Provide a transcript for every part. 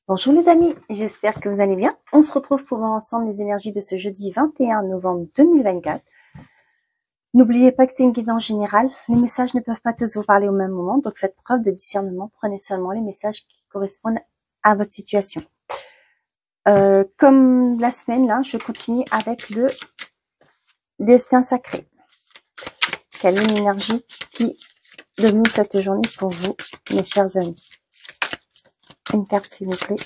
Bonjour les amis, j'espère que vous allez bien. On se retrouve pour voir ensemble les énergies de ce jeudi 21 novembre 2024. N'oubliez pas que c'est une guidance générale. Les messages ne peuvent pas tous vous parler au même moment, donc faites preuve de discernement. Prenez seulement les messages qui correspondent à votre situation. Comme la semaine, là, je continue avec le destin sacré. Quelle est l'énergie qui domine cette journée pour vous, mes chers amis? Une carte, s'il vous plaît.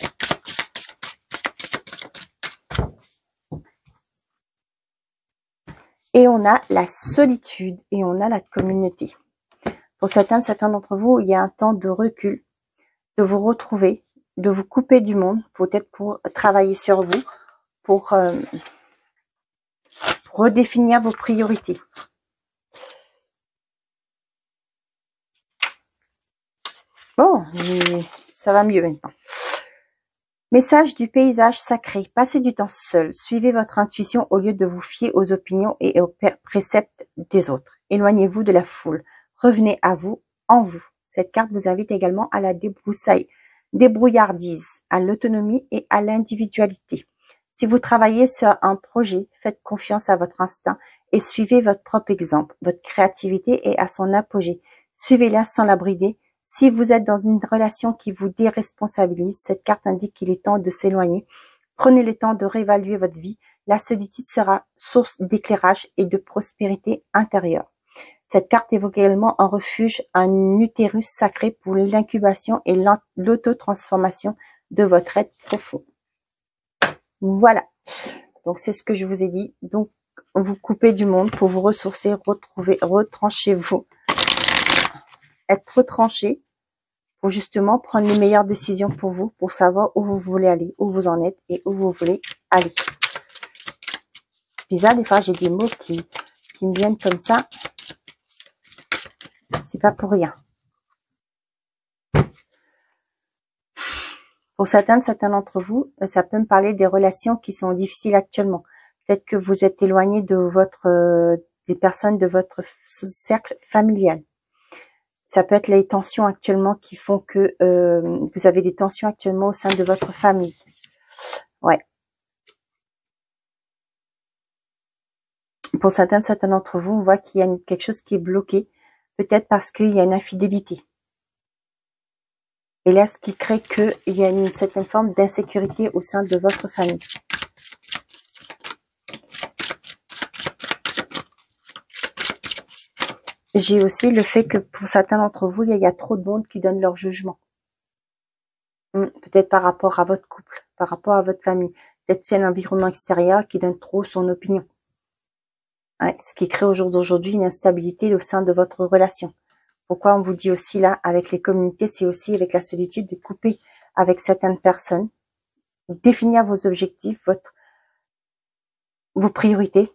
Et on a la solitude et on a la communauté. Pour certains d'entre vous, il y a un temps de recul, de vous retrouver, de vous couper du monde, peut-être pour travailler sur vous, pour redéfinir vos priorités. Bon, ça va mieux maintenant. Message du paysage sacré. Passez du temps seul. Suivez votre intuition au lieu de vous fier aux opinions et aux préceptes des autres. Éloignez-vous de la foule. Revenez à vous, en vous. Cette carte vous invite également à la débrouillardise, à l'autonomie et à l'individualité. Si vous travaillez sur un projet, faites confiance à votre instinct et suivez votre propre exemple. Votre créativité est à son apogée. Suivez-la sans la brider. Si vous êtes dans une relation qui vous déresponsabilise, cette carte indique qu'il est temps de s'éloigner. Prenez le temps de réévaluer votre vie. La solitude sera source d'éclairage et de prospérité intérieure. Cette carte évoque également un refuge, un utérus sacré pour l'incubation et l'autotransformation de votre être profond. Voilà. Donc, c'est ce que je vous ai dit. Donc, vous coupez du monde pour vous ressourcer, retranchez-vous. Être retranché pour justement prendre les meilleures décisions pour vous, pour savoir où vous voulez aller, où vous en êtes et où vous voulez aller. Bizarre, des fois, j'ai des mots qui me viennent comme ça. C'est pas pour rien. Pour certains d'entre vous, ça peut me parler des relations qui sont difficiles actuellement. Peut-être que vous êtes éloigné de des personnes de votre cercle familial. Ça peut être les tensions actuellement qui font que vous avez des tensions actuellement au sein de votre famille. Ouais. Pour certains d'entre vous, on voit qu'il y a quelque chose qui est bloqué. Peut-être parce qu'il y a une infidélité. Et là, ce qui crée qu'il y a une certaine forme d'insécurité au sein de votre famille. J'ai aussi le fait que pour certains d'entre vous, il y a trop de monde qui donne leur jugement. Peut-être par rapport à votre couple, par rapport à votre famille. Peut-être c'est l'environnement extérieur qui donne trop son opinion. Ouais, ce qui crée au jour d'aujourd'hui une instabilité au sein de votre relation. Pourquoi on vous dit aussi là, avec les communautés, c'est aussi avec la solitude de couper avec certaines personnes, définir vos objectifs, vos priorités.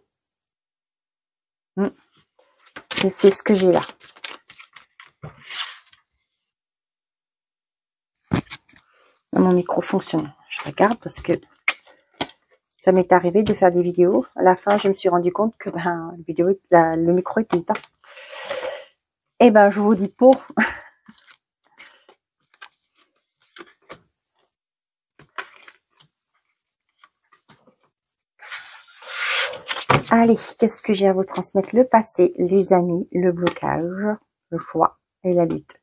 C'est ce que j'ai là. Mon micro fonctionne. Je regarde parce que ça m'est arrivé de faire des vidéos. À la fin, je me suis rendu compte que le micro était éteint. Eh ben, je vous dis pour. Allez, qu'est-ce que j'ai à vous transmettre? Le passé, les amis, le blocage, le choix et la lutte.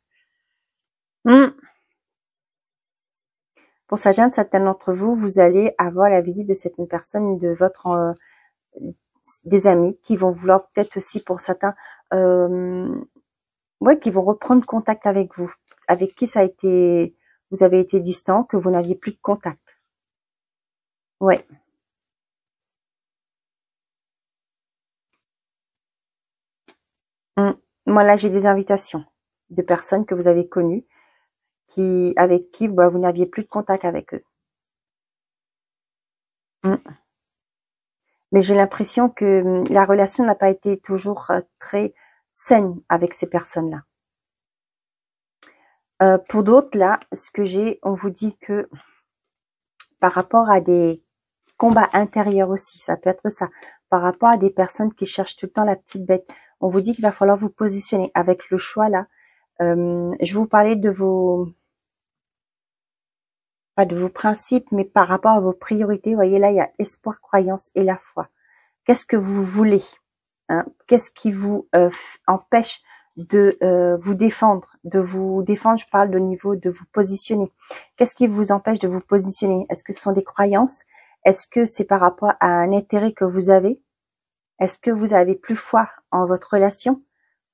Pour certains d'entre vous, vous allez avoir la visite de cette personne, de votre des amis qui vont vouloir peut-être aussi pour certains, qui vont reprendre contact avec vous, avec qui vous avez été distant, que vous n'aviez plus de contact. Ouais. Moi là, j'ai des invitations de personnes que vous avez connues, avec qui vous n'aviez plus de contact avec eux. Mais j'ai l'impression que la relation n'a pas été toujours très saine avec ces personnes-là. Pour d'autres, là, on vous dit que par rapport à des combats intérieurs aussi, ça peut être ça, par rapport à des personnes qui cherchent tout le temps la petite bête, on vous dit qu'il va falloir vous positionner avec le choix là. Je vais vous parler de pas de vos principes, mais par rapport à vos priorités. Vous voyez là, il y a espoir, croyance et la foi. Qu'est-ce que vous voulez, hein? Qu'est-ce qui vous empêche de vous défendre, je parle au niveau de vous positionner. Qu'est-ce qui vous empêche de vous positionner? Est-ce que ce sont des croyances? Est-ce que c'est par rapport à un intérêt que vous avez? Est-ce que vous avez plus foi en votre relation?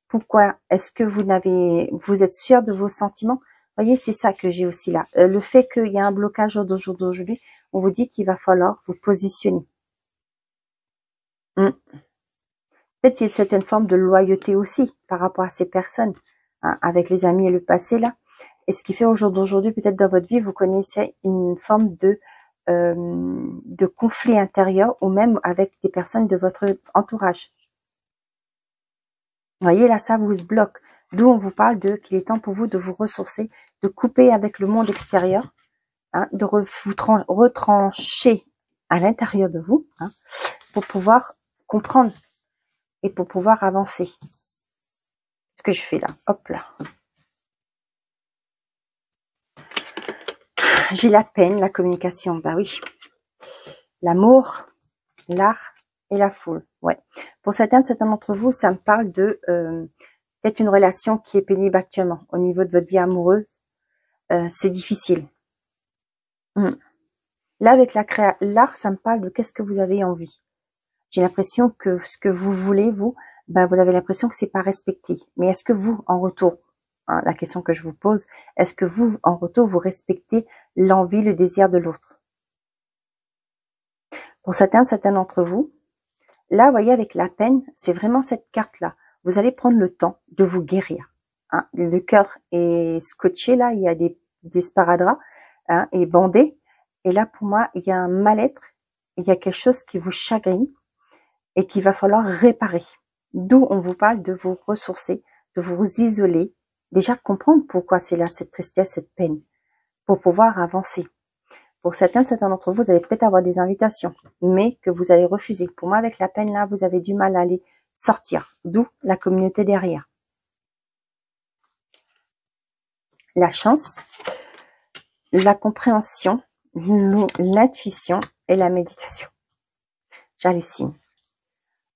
Pourquoi? Est-ce que vous êtes sûr de vos sentiments? Vous voyez, c'est ça que j'ai aussi là. Le fait qu'il y a un blocage d'aujourd'hui, on vous dit qu'il va falloir vous positionner. Peut-être qu'il y a une certaine forme de loyauté aussi par rapport à ces personnes, hein, avec les amis et le passé là. Et ce qui fait au jour d'aujourd'hui, peut-être dans votre vie, vous connaissez une forme de conflit intérieur ou même avec des personnes de votre entourage. Vous voyez, là, ça vous bloque. D'où on vous parle qu'il est temps pour vous de vous ressourcer, de couper avec le monde extérieur, hein, de vous retrancher à l'intérieur de vous, hein, pour pouvoir comprendre et pour pouvoir avancer. Ce que je fais là, hop là. J'ai la peine, la communication, bah oui. L'amour, l'art et la foule, ouais. Pour certains d'entre vous, ça me parle de peut-être une relation qui est pénible actuellement. Au niveau de votre vie amoureuse, c'est difficile. Là, avec l'art, ça me parle de qu'est-ce que vous avez envie. J'ai l'impression que ce que vous voulez, vous avez l'impression que c'est pas respecté. Mais est-ce que vous, en retour, hein, la question que je vous pose, est-ce que vous, en retour, vous respectez l'envie, le désir de l'autre? Pour certains d'entre vous, là, vous voyez, avec la peine, c'est vraiment cette carte-là. Vous allez prendre le temps de vous guérir. Hein. Le cœur est scotché, là, il y a des sparadraps, hein, et bandé. Et là, pour moi, il y a un mal-être, il y a quelque chose qui vous chagrine et qu'il va falloir réparer. D'où on vous parle de vous ressourcer, de vous isoler, déjà comprendre pourquoi c'est là, cette tristesse, cette peine, pour pouvoir avancer. Pour certains d'entre vous, vous allez peut-être avoir des invitations, mais que vous allez refuser. Pour moi, avec la peine là, vous avez du mal à aller sortir, d'où la communauté derrière. La chance, la compréhension, l'intuition et la méditation. J'hallucine.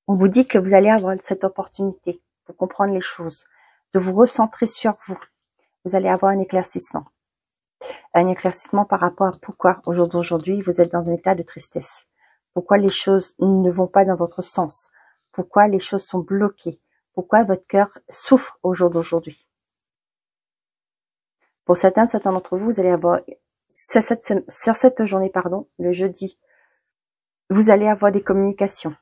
On vous dit que vous allez avoir cette opportunité pour comprendre les choses, de vous recentrer sur vous. Vous allez avoir un éclaircissement. Un éclaircissement par rapport à pourquoi, au jour d'aujourd'hui, vous êtes dans un état de tristesse. Pourquoi les choses ne vont pas dans votre sens. Pourquoi les choses sont bloquées. Pourquoi votre cœur souffre au jour d'aujourd'hui. Pour certains d'entre vous, vous allez avoir, sur cette journée, le jeudi, vous allez avoir des communications.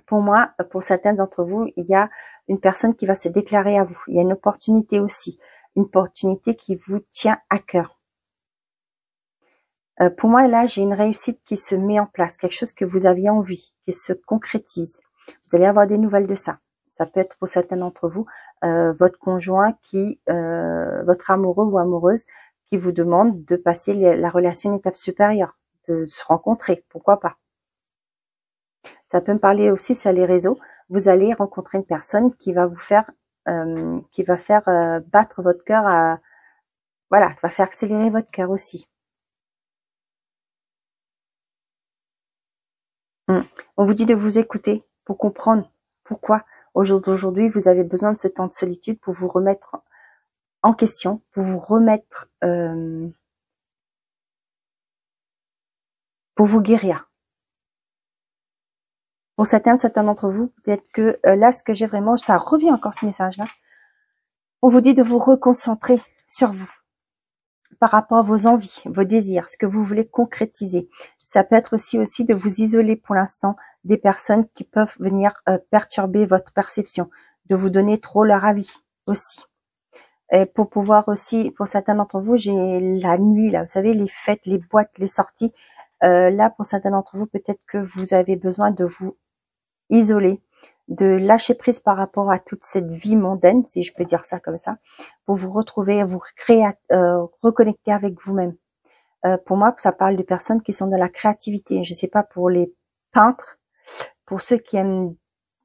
Pour moi, pour certains d'entre vous, il y a une personne qui va se déclarer à vous. Il y a une opportunité aussi. Une opportunité qui vous tient à cœur. Pour moi, là, j'ai une réussite qui se met en place. Quelque chose que vous aviez envie, qui se concrétise. Vous allez avoir des nouvelles de ça. Ça peut être pour certains d'entre vous, votre conjoint votre amoureux ou amoureuse qui vous demande de passer la relation à une étape supérieure. De se rencontrer, pourquoi pas. Ça peut me parler aussi sur les réseaux. Vous allez rencontrer une personne qui va vous faire, battre votre cœur qui va faire accélérer votre cœur aussi. On vous dit de vous écouter pour comprendre pourquoi au jour d'aujourd'hui vous avez besoin de ce temps de solitude pour vous remettre en question, pour vous remettre, pour vous guérir. Pour certains d'entre vous, peut-être que là, ce que j'ai vraiment, ça revient encore ce message-là. On vous dit de vous reconcentrer sur vous, par rapport à vos envies, vos désirs, ce que vous voulez concrétiser. Ça peut être aussi de vous isoler pour l'instant des personnes qui peuvent venir perturber votre perception, de vous donner trop leur avis aussi. Et pour pouvoir aussi, pour certains d'entre vous, j'ai la nuit, là, vous savez, les fêtes, les boîtes, les sorties. Là, pour certains d'entre vous, peut-être que vous avez besoin de vous isoler, de lâcher prise par rapport à toute cette vie mondaine, si je peux dire ça comme ça, pour vous retrouver, vous reconnecter avec vous-même. Pour moi, ça parle de personnes qui sont dans la créativité. Je sais pas, pour les peintres, pour ceux qui aiment,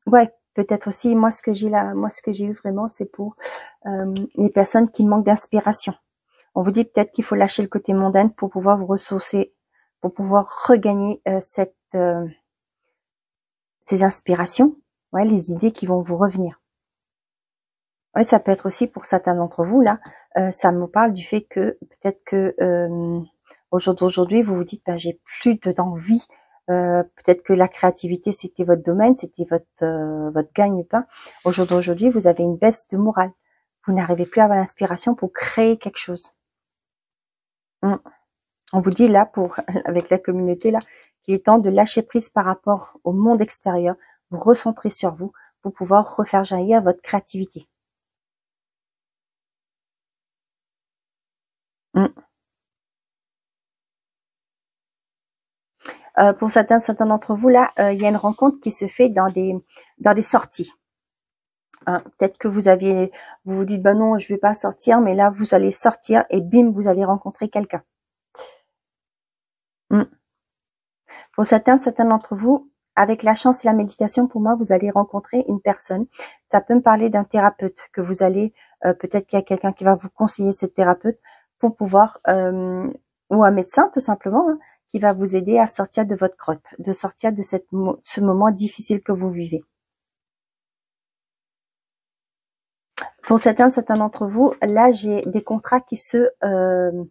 ouais, peut-être aussi, moi ce que j'ai eu vraiment, c'est pour les personnes qui manquent d'inspiration. On vous dit peut-être qu'il faut lâcher le côté mondain pour pouvoir vous ressourcer, pour pouvoir regagner ces inspirations, ouais, les idées qui vont vous revenir. Ouais, ça peut être aussi pour certains d'entre vous, là, ça me parle du fait que peut-être que aujourd'hui, vous vous dites, ben, j'ai plus d'envie. Peut-être que la créativité, c'était votre domaine, c'était votre gagne-pain. Aujourd'hui, vous avez une baisse de morale. Vous n'arrivez plus à avoir l'inspiration pour créer quelque chose. On vous dit là, avec la communauté là, qu'il est temps de lâcher prise par rapport au monde extérieur, vous recentrer sur vous pour pouvoir refaire jaillir votre créativité. Pour certains d'entre vous là, il y a une rencontre qui se fait dans des sorties. Peut-être que vous vous dites bah non, je vais pas sortir, mais là vous allez sortir et bim, vous allez rencontrer quelqu'un. Pour certains d'entre vous, avec la chance et la méditation, pour moi, vous allez rencontrer une personne. Ça peut me parler d'un thérapeute que vous allez, peut-être qu'il y a quelqu'un qui va vous conseiller ce thérapeute pour pouvoir, ou un médecin tout simplement, hein, qui va vous aider à sortir de votre grotte, de sortir de ce moment difficile que vous vivez. Pour certains d'entre vous, là, j'ai des contrats qui sortent de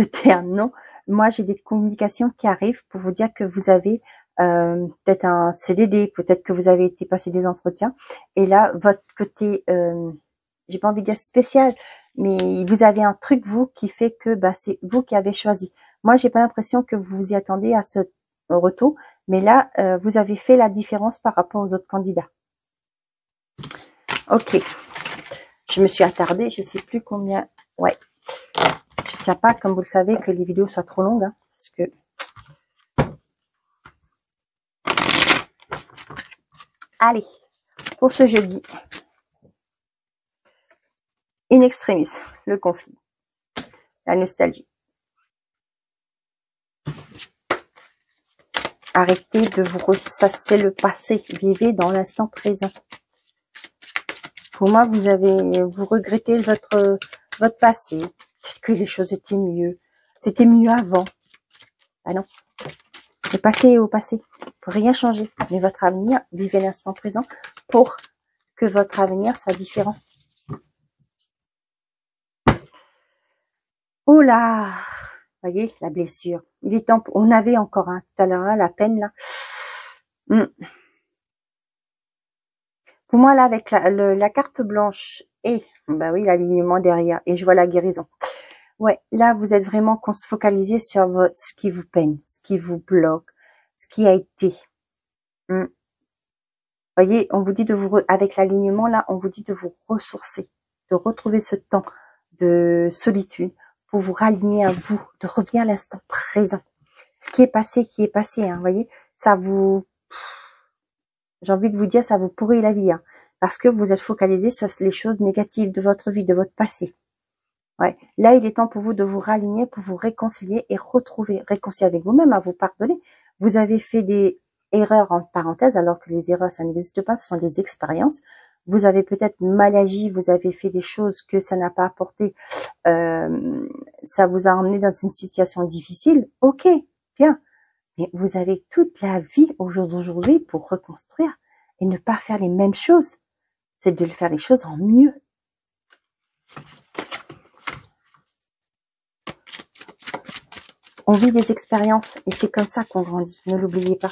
terre, non. Moi, j'ai des communications qui arrivent pour vous dire que vous avez peut-être un CDD, peut-être que vous avez été passer des entretiens. Et là, votre côté, j'ai pas envie de dire spécial, mais vous avez un truc, vous, qui fait que bah, c'est vous qui avez choisi. Moi, j'ai pas l'impression que vous vous y attendez à ce retour, mais là, vous avez fait la différence par rapport aux autres candidats. Ok. Je me suis attardée, je sais plus combien. Ouais. Je tiens pas, comme vous le savez, que les vidéos soient trop longues, hein, parce que allez, pour ce jeudi, in extremis, le conflit, la nostalgie. Arrêtez de vous ressasser le passé, vivez dans l'instant présent. Pour moi, vous regrettez votre passé. Peut-être que les choses étaient mieux. C'était mieux avant. Ah non. Le passé est au passé. Pour rien changer. Mais votre avenir, vivez l'instant présent pour que votre avenir soit différent. Oh là! Voyez, la blessure. Il est temps, on avait encore un tout à l'heure, la peine là. Pour moi, là, avec la carte blanche et, bah oui, l'alignement derrière, et je vois la guérison. Ouais, là, vous êtes vraiment focalisé sur ce qui vous peine, ce qui vous bloque, ce qui a été. Voyez, on vous dit avec l'alignement, là, on vous dit de vous ressourcer, de retrouver ce temps de solitude pour vous raligner à vous, de revenir à l'instant présent. Ce qui est passé, hein, voyez, ça vous... J'ai envie de vous dire, ça vous pourrit la vie, hein, parce que vous êtes focalisé sur les choses négatives de votre vie, de votre passé. Ouais. Là, il est temps pour vous de vous raligner, pour vous réconcilier et réconcilier avec vous-même, à vous pardonner. Vous avez fait des erreurs en parenthèse, alors que les erreurs, ça n'existe pas, ce sont des expériences. Vous avez peut-être mal agi, vous avez fait des choses que ça n'a pas apporté, ça vous a emmené dans une situation difficile. Ok, bien. Mais vous avez toute la vie au jour d'aujourd'hui pour reconstruire et ne pas faire les mêmes choses. C'est de faire les choses en mieux. On vit des expériences et c'est comme ça qu'on grandit. Ne l'oubliez pas.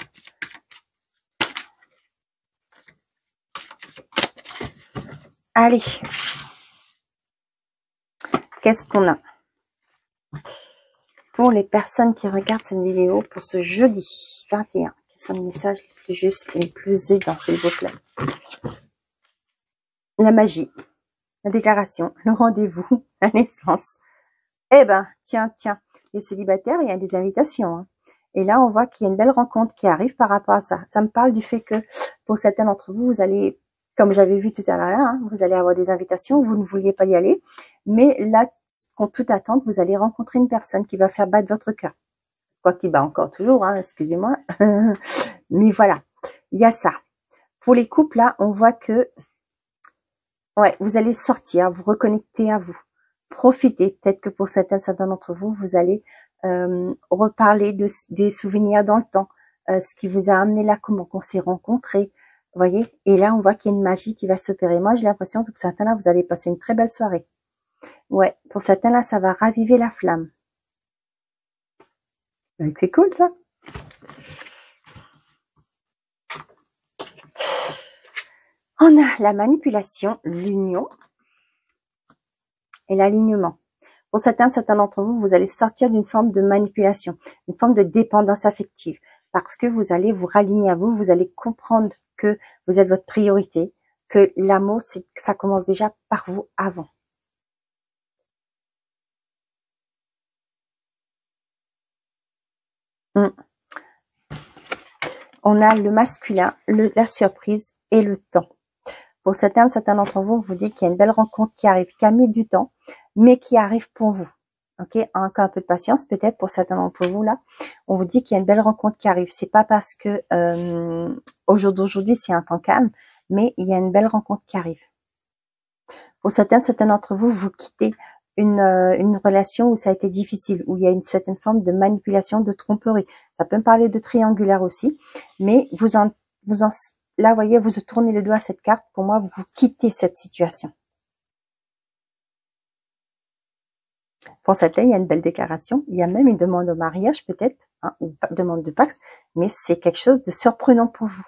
Allez. Qu'est-ce qu'on a? Pour les personnes qui regardent cette vidéo pour ce jeudi 21, quels sont les messages les plus justes et les plus aidants, s'il vous plaît? La magie, la déclaration, le rendez-vous, la naissance. Eh ben, tiens, les célibataires, il y a des invitations. Hein. Et là, on voit qu'il y a une belle rencontre qui arrive par rapport à ça. Ça me parle du fait que pour certains d'entre vous, vous allez, comme j'avais vu tout à l'heure, hein, vous allez avoir des invitations, vous ne vouliez pas y aller. Mais là, contre toute attente, vous allez rencontrer une personne qui va faire battre votre cœur. Quoi qu'il bat encore toujours, hein, excusez-moi. Mais voilà, il y a ça. Pour les couples, là, on voit que ouais, vous allez sortir, vous reconnecter à vous. Profitez. Peut-être que pour certains d'entre vous, vous allez reparler des souvenirs dans le temps, ce qui vous a amené là, comment on s'est rencontrés. Vous voyez, et là, on voit qu'il y a une magie qui va s'opérer. Moi, j'ai l'impression que pour certains là, vous allez passer une très belle soirée. Ouais, pour certains là, ça va raviver la flamme. C'est cool, ça. On a la manipulation, l'union et l'alignement. Pour certains d'entre vous, vous allez sortir d'une forme de manipulation, une forme de dépendance affective, parce que vous allez vous raligner à vous, vous allez comprendre que vous êtes votre priorité, que l'amour, ça commence déjà par vous avant. On a le masculin, la surprise et le temps. Pour certains d'entre vous, on vous dit qu'il y a une belle rencontre qui arrive, qui a mis du temps, mais qui arrive pour vous. Ok, encore un peu de patience, peut-être pour certains d'entre vous là. On vous dit qu'il y a une belle rencontre qui arrive. C'est pas parce que au jour d'aujourd'hui c'est un temps calme, mais il y a une belle rencontre qui arrive. Pour certains d'entre vous, vous quittez une relation où ça a été difficile, où il y a une certaine forme de manipulation, de tromperie. Ça peut me parler de triangulaire aussi, mais là, vous voyez, vous tournez le doigt à cette carte. Pour moi, vous quittez cette situation. Pour certains, il y a une belle déclaration. Il y a même une demande au mariage, peut-être, hein, une demande de Pax, mais c'est quelque chose de surprenant pour vous.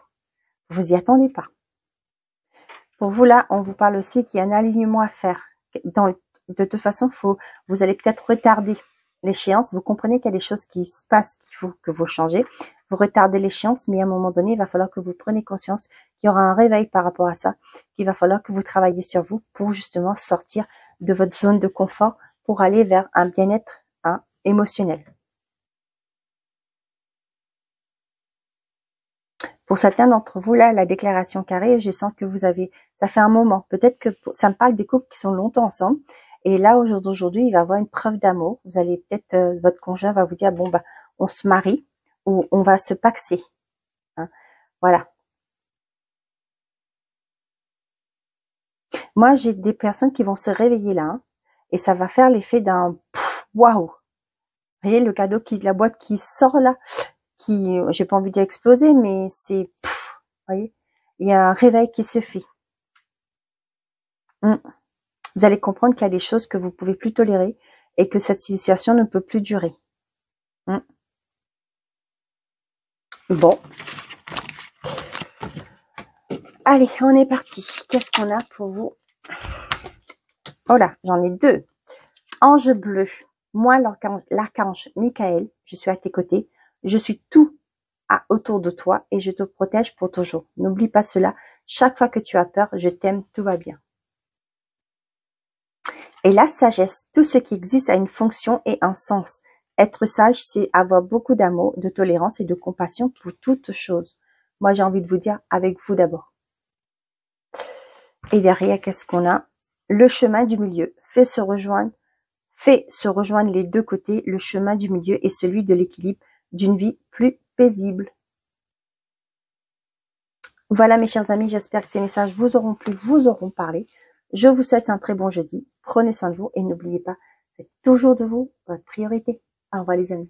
Vous y attendez pas. Pour vous, là, on vous parle aussi qu'il y a un alignement à faire. De toute façon, vous allez peut-être retarder l'échéance. Vous comprenez qu'il y a des choses qui se passent qu'il faut que vous changez. Vous retardez l'échéance, mais à un moment donné, il va falloir que vous preniez conscience qu'il y aura un réveil par rapport à ça, qu'il va falloir que vous travailliez sur vous pour justement sortir de votre zone de confort pour aller vers un bien-être émotionnel. Pour certains d'entre vous, là, la déclaration carrée, je sens que ça fait un moment. Peut-être que ça me parle des couples qui sont longtemps ensemble. Et là, au jour d'aujourd'hui, il va y avoir une preuve d'amour. Vous allez peut-être, votre conjoint va vous dire, bon, bah, on se marie ou on va se paxer. Hein. Voilà. Moi, j'ai des personnes qui vont se réveiller là, hein, et ça va faire l'effet d'un waouh. Vous voyez le cadeau la boîte qui sort là, j'ai pas envie d'exploser, mais c'est, vous voyez, il y a un réveil qui se fait. Vous allez comprendre qu'il y a des choses que vous pouvez plus tolérer et que cette situation ne peut plus durer. Bon. Allez, on est parti. Qu'est-ce qu'on a pour vous? Oh là, j'en ai deux. Ange bleu. Moi, l'archange Michael, je suis à tes côtés. Je suis tout autour de toi et je te protège pour toujours. N'oublie pas cela. Chaque fois que tu as peur, je t'aime, tout va bien. Et la sagesse, tout ce qui existe a une fonction et un sens. Être sage, c'est avoir beaucoup d'amour, de tolérance et de compassion pour toutes choses. Moi, j'ai envie de vous dire, avec vous d'abord. Et derrière, qu'est-ce qu'on a? Le chemin du milieu. Fait se rejoindre les deux côtés. Le chemin du milieu est celui de l'équilibre d'une vie plus paisible. Voilà mes chers amis, j'espère que ces messages vous auront plu, vous auront parlé. Je vous souhaite un très bon jeudi. Prenez soin de vous et n'oubliez pas, faites toujours de vous votre priorité. Au revoir les amis.